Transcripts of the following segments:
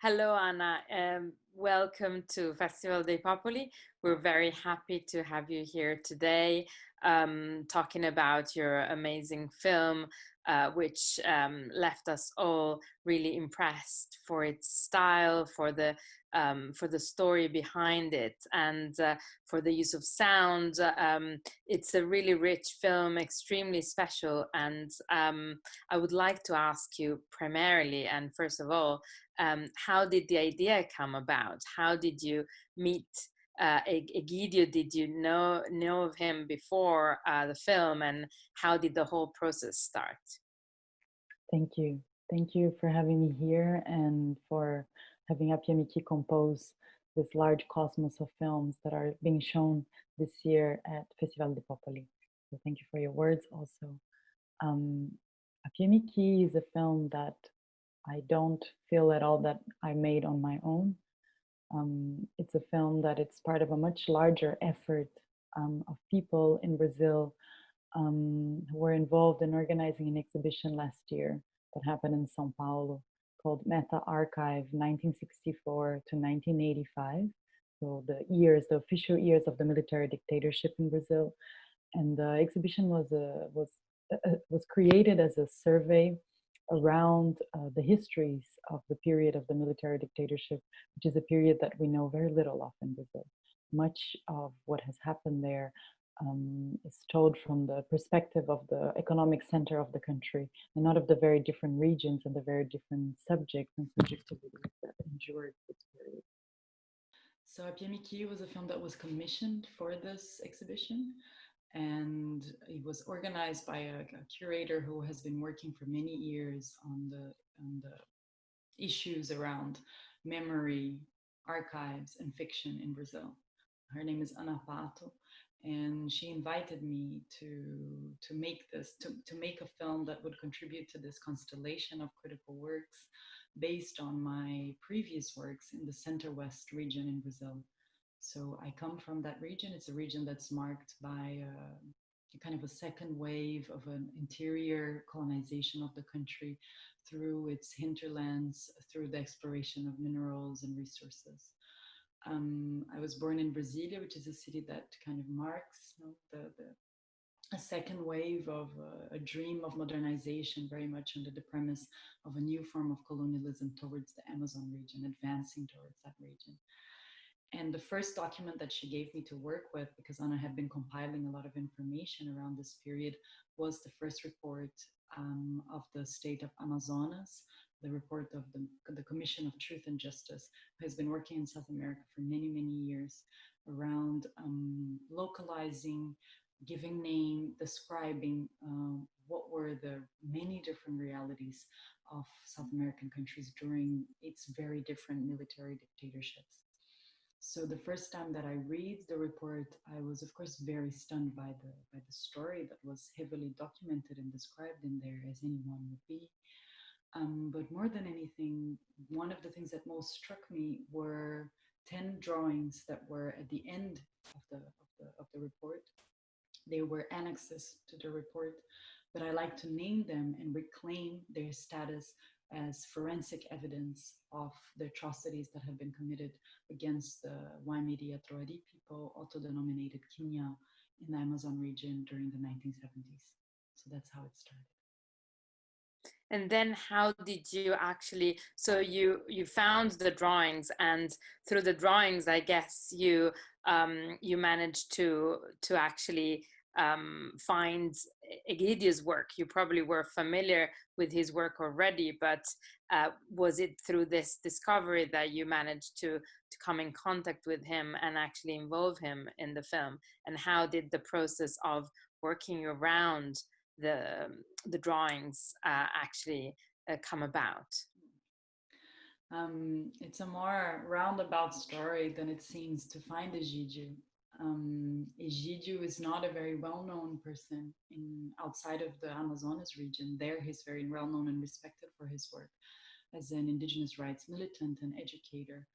Hello, Anna. Welcome to Festival dei Popoli. We're very happy to have you here today, talking about your amazing film, which left us all really impressed for its style, for the story behind it, and for the use of sound. It's a really rich film, extremely special, and I would like to ask you primarily, and first of all, how did the idea come about? How did you meet Egidio? Did you know of him before the film, and how did the whole process start? Thank you. Thank you for having me here and for having APIYEMIYEKî compose this large cosmos of films that are being shown this year at Festival de Popoli. So thank you for your words also. Um, APIYEMIYEKî is a film that I don't feel at all that I made on my own. It's a film that it's part of a much larger effort of people in Brazil who were involved in organizing an exhibition last year that happened in São Paulo called Meta Archive 1964 to 1985. So the official years of the military dictatorship in Brazil. And the exhibition was created as a survey around the histories of the period of the military dictatorship, which is a period that we know very little of in Brazil. Much of what has happened there is told from the perspective of the economic center of the country and not of the very different regions and the very different subjects and subjectivities that endured this period. So APIYEMIYEKî was a film that was commissioned for this exhibition, and it was organized by a curator who has been working for many years on the issues around memory, archives, and fiction in Brazil. Her name is Ana Vaz, and she invited me to make to make a film that would contribute to this constellation of critical works based on my previous works in the Center-West region in Brazil. So I come from that region. It's a region that's marked by a kind of a second wave of an interior colonization of the country through its hinterlands, through the exploration of minerals and resources. I was born in Brasilia, which is a city that kind of marks a second wave of a dream of modernization, very much under the premise of a new form of colonialism towards the Amazon region, advancing towards that region. And the first document that she gave me to work with, because Ana had been compiling a lot of information around this period, was the first report of the state of Amazonas, the report of the Commission of Truth and Justice, who has been working in South America for many, many years around localizing, giving name, describing what were the many different realities of South American countries during its very different military dictatorships. So the first time that I read the report, I was of course very stunned by the story that was heavily documented and described in there, as anyone would be. But more than anything, one of the things that most struck me were 10 drawings that were at the end of the report. They were annexes to the report, but I like to name them and reclaim their status as forensic evidence of the atrocities that have been committed against the Waimiri Atroari people, auto-denominated Kenya, in the Amazon region during the 1970s. So that's how it started. And then how did you actually, so you found the drawings, and through the drawings, I guess you managed to actually find Egidio's work. You probably were familiar with his work already, but was it through this discovery that you managed to come in contact with him and actually involve him in the film? And how did the process of working around the drawings actually come about? It's a more roundabout story than it seems to find Egidio. Egidio is not a very well-known person outside of the Amazonas region. There, he's very well-known and respected for his work as an indigenous rights militant and educator.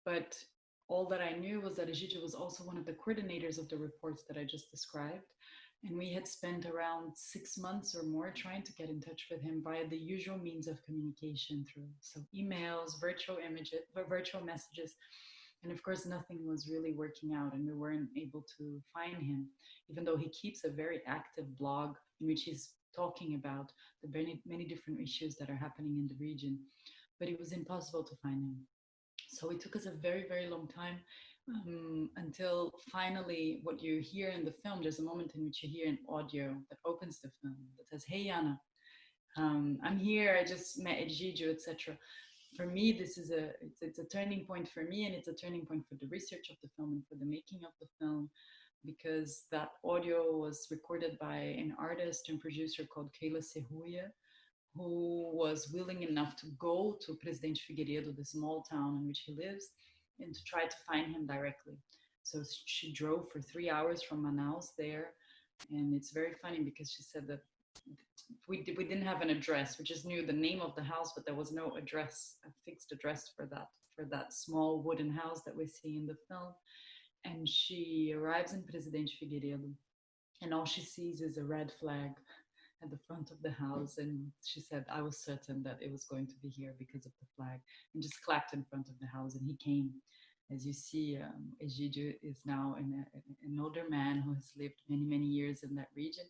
But all that I knew was that Egidio was also one of the coordinators of the reports that I just described. And we had spent around 6 months or more trying to get in touch with him via the usual means of communication through emails, virtual images, virtual messages. And of course, nothing was really working out, and we weren't able to find him, even though he keeps a very active blog in which he's talking about the many different issues that are happening in the region. But it was impossible to find him. So it took us a very, very long time until finally, what you hear in the film, there's a moment in which you hear an audio that opens the film that says, "Hey, Ana, I'm here. I just met Egidio, etc." For me, this is it's a turning point for me, and it's a turning point for the research of the film and for the making of the film, because that audio was recorded by an artist and producer called Keila Serruia, who was willing enough to go to Presidente Figueiredo, the small town in which he lives, and to try to find him directly. So she drove for 3 hours from Manaus there. And it's very funny because she said that we didn't have an address. We just knew the name of the house, but there was no address, a fixed address for that small wooden house that we see in the film. And she arrives in Presidente Figueiredo, and all she sees is a red flag at the front of the house. And she said, I was certain that it was going to be here because of the flag, and just clapped in front of the house. And he came. As you see, Egidio is now an older man who has lived many, many years in that region,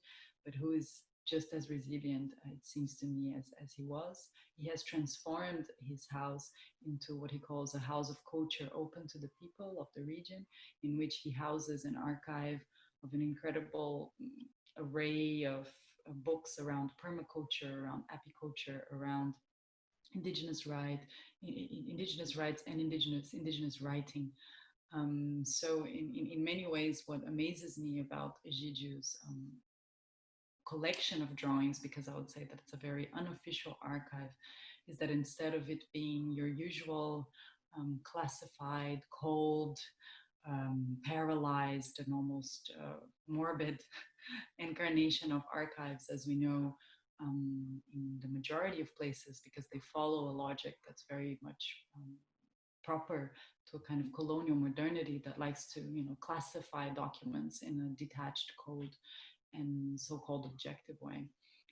but who is just as resilient, it seems to me, as he was. He has transformed his house into what he calls a house of culture, open to the people of the region, in which he houses an archive of an incredible array of books around permaculture, around apiculture, around indigenous right, indigenous rights, and indigenous writing. So in many ways, what amazes me about Egidio's collection of drawings, because I would say that it's a very unofficial archive, is that instead of it being your usual classified, cold, paralyzed, and almost morbid incarnation of archives, as we know, in the majority of places, because they follow a logic that's very much proper to a kind of colonial modernity that likes to, classify documents in a detached, cold, and so-called objective way.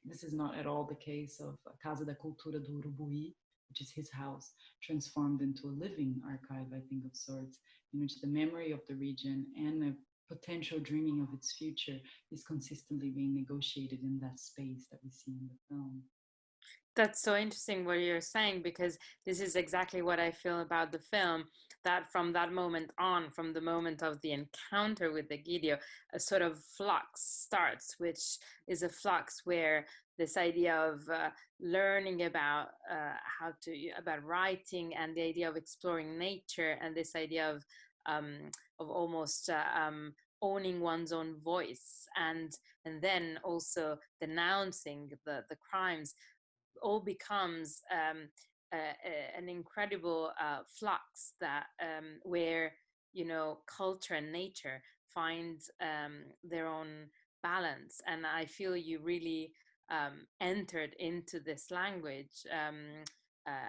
This is not at all the case of Casa da Cultura do Urubuí, which is his house, transformed into a living archive, I think, of sorts, in which the memory of the region and a potential dreaming of its future is consistently being negotiated in that space that we see in the film. That's so interesting what you're saying, because this is exactly what I feel about the film, that from that moment on, from the moment of the encounter with the Egidio, a sort of flux starts, which is a flux where this idea of learning about about writing, and the idea of exploring nature, and this idea of almost owning one's own voice, and then also denouncing the crimes, all becomes an incredible flux that where culture and nature find their own balance. And I feel you really entered into this language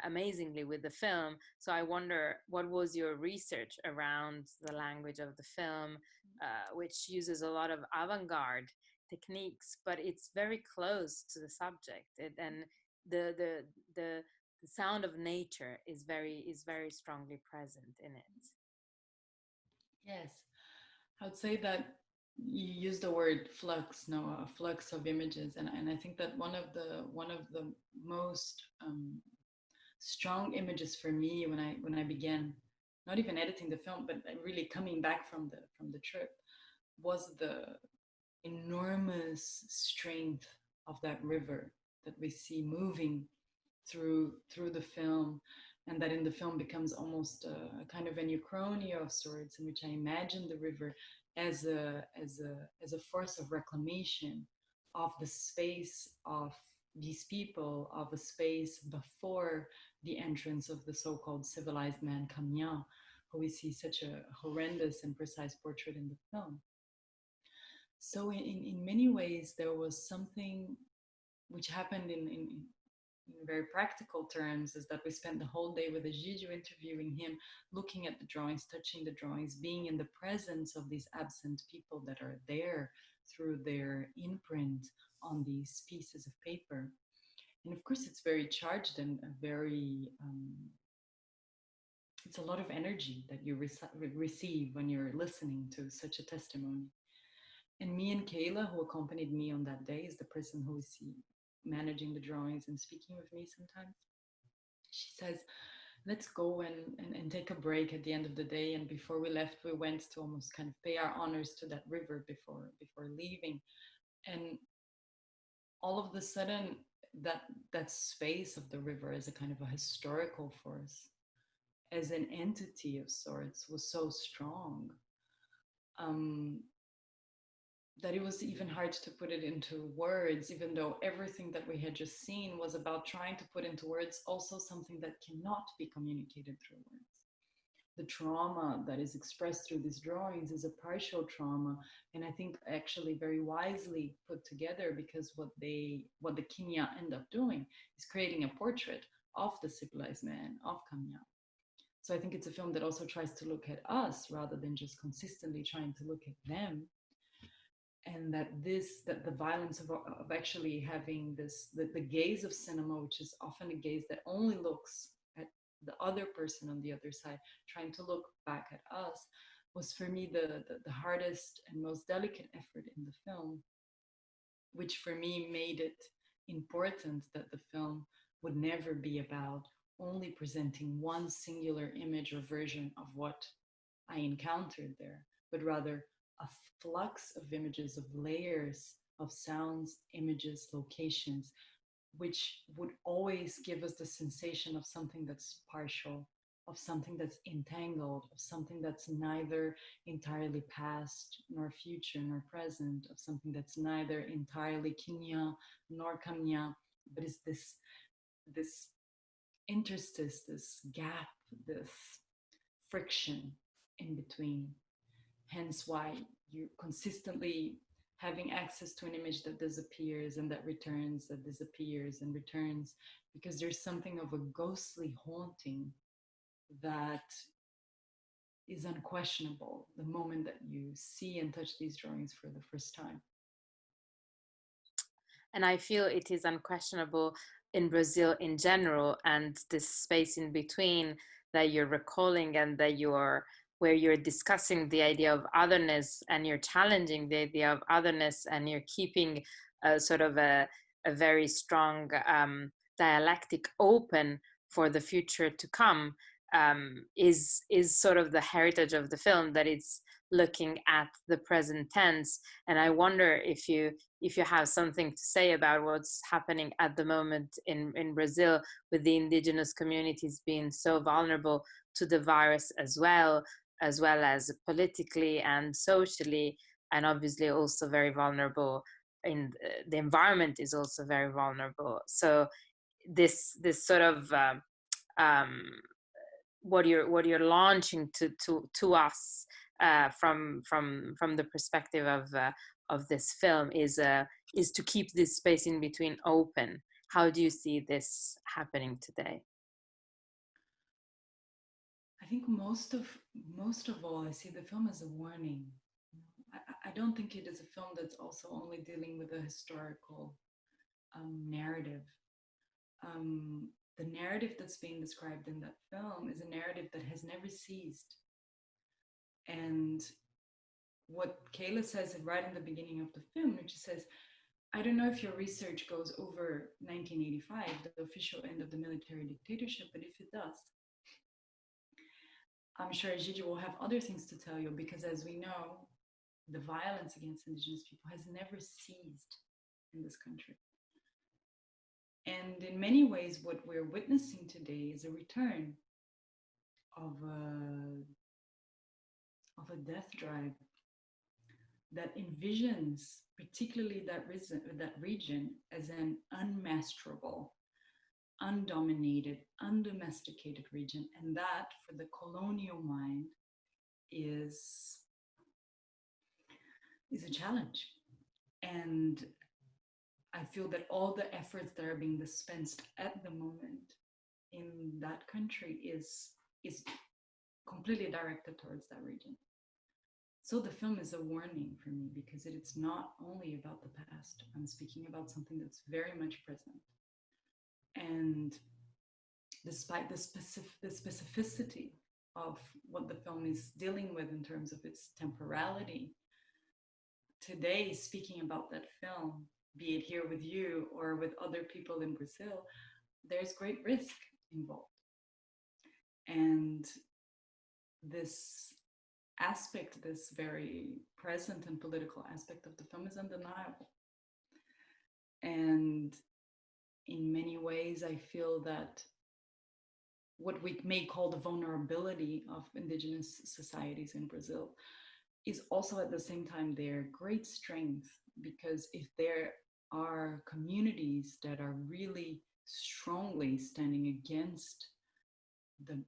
amazingly with the film. So I wonder, what was your research around the language of the film, which uses a lot of avant-garde techniques, but it's very close to the subject. And the the the the sound of nature is very strongly present in it. Yes, I would say that you use the word flux, no, a flux of images, and I think that one of the most strong images for me when I began, not even editing the film, but really coming back from the trip, was the enormous strength of that river that we see moving through the film, and that in the film becomes almost a kind of an uchronia of sorts, in which I imagine the river as a force of reclamation of the space of these people, of a space before the entrance of the so-called civilized man Camille, who we see such a horrendous and precise portrait in the film. So in many ways, there was something which happened in very practical terms is that we spent the whole day with Egidio interviewing him, looking at the drawings, touching the drawings, being in the presence of these absent people that are there through their imprint on these pieces of paper. And of course, it's very charged and very, it's a lot of energy that you receive when you're listening to such a testimony. And me and Kayla, who accompanied me on that day, is the person who is managing the drawings and speaking with me sometimes. She says, let's go and take a break at the end of the day. And before we left, we went to almost kind of pay our honors to that river before leaving. And all of a sudden, that space of the river as a kind of a historical force, as an entity of sorts, was so strong that it was even hard to put it into words, even though everything that we had just seen was about trying to put into words also something that cannot be communicated through words. The trauma that is expressed through these drawings is a partial trauma, and I think actually very wisely put together, because what the Kenya end up doing is creating a portrait of the civilized man, of Kenya. So I think it's a film that also tries to look at us rather than just consistently trying to look at them. And that the violence of actually having this, the gaze of cinema, which is often a gaze that only looks at the other person on the other side, trying to look back at us, was for me the hardest and most delicate effort in the film, which for me made it important that the film would never be about only presenting one singular image or version of what I encountered there, but rather a flux of images, of layers, of sounds, images, locations, which would always give us the sensation of something that's partial, of something that's entangled, of something that's neither entirely past nor future nor present, of something that's neither entirely Kenya nor Kenya, but is this interstice, this gap, this friction in between. Hence why you're consistently having access to an image that disappears and that returns, that disappears and returns, because there's something of a ghostly haunting that is unquestionable the moment that you see and touch these drawings for the first time. And I feel it is unquestionable in Brazil in general, and this space in between that you're recalling and that where you're discussing the idea of otherness and you're challenging the idea of otherness and you're keeping sort of a very strong dialectic open for the future to come, is sort of the heritage of the film, that it's looking at the present tense. And I wonder if you have something to say about what's happening at the moment in Brazil, with the indigenous communities being so vulnerable to the virus as well as politically and socially, and obviously also very vulnerable in the environment is also very vulnerable. So this sort of what you're launching to us from the perspective of this film is to keep this space in between open. How do you see this happening today? I think most of all, I see the film as a warning. I don't think it is a film that's also only dealing with a historical narrative. The narrative that's being described in that film is a narrative that has never ceased. And what Kayla says right in the beginning of the film, which says, I don't know if your research goes over 1985, the official end of the military dictatorship, but if it does, I'm sure Gigi will have other things to tell you, because as we know, the violence against indigenous people has never ceased in this country. And in many ways, what we're witnessing today is a return of a death drive that envisions particularly that region as an unmasterable, undominated, undomesticated region. And that, for the colonial mind, is a challenge. And I feel that all the efforts that are being dispensed at the moment in that country is completely directed towards that region. So the film is a warning for me because it's not only about the past. I'm speaking about something that's very much present. And despite the specificity of what the film is dealing with in terms of its temporality, today, speaking about that film, be it here with you or with other people in Brazil, there's great risk involved. And this aspect, this very present and political aspect of the film is undeniable. And in many ways, I feel that what we may call the vulnerability of indigenous societies in Brazil is also at the same time their great strength, because if there are communities that are really strongly standing against the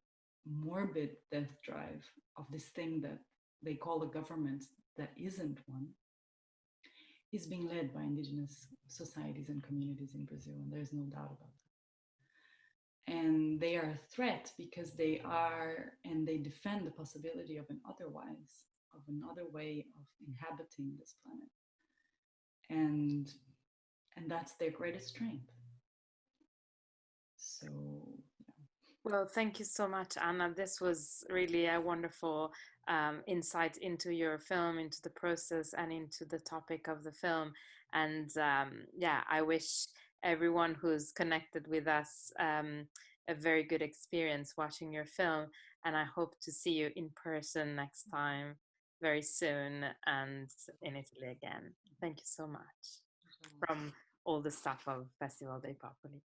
morbid death drive of this thing that they call a government that isn't one, is being led by indigenous societies and communities in Brazil, and there's no doubt about that. And they are a threat because they defend the possibility of another way of inhabiting this planet. And that's their greatest strength. So, well, thank you so much, Anna. This was really a wonderful insight into your film, into the process, and into the topic of the film. And yeah, I wish everyone who's connected with us a very good experience watching your film. And I hope to see you in person next time very soon and in Italy again. Thank you so much from all the staff of Festival dei Popoli.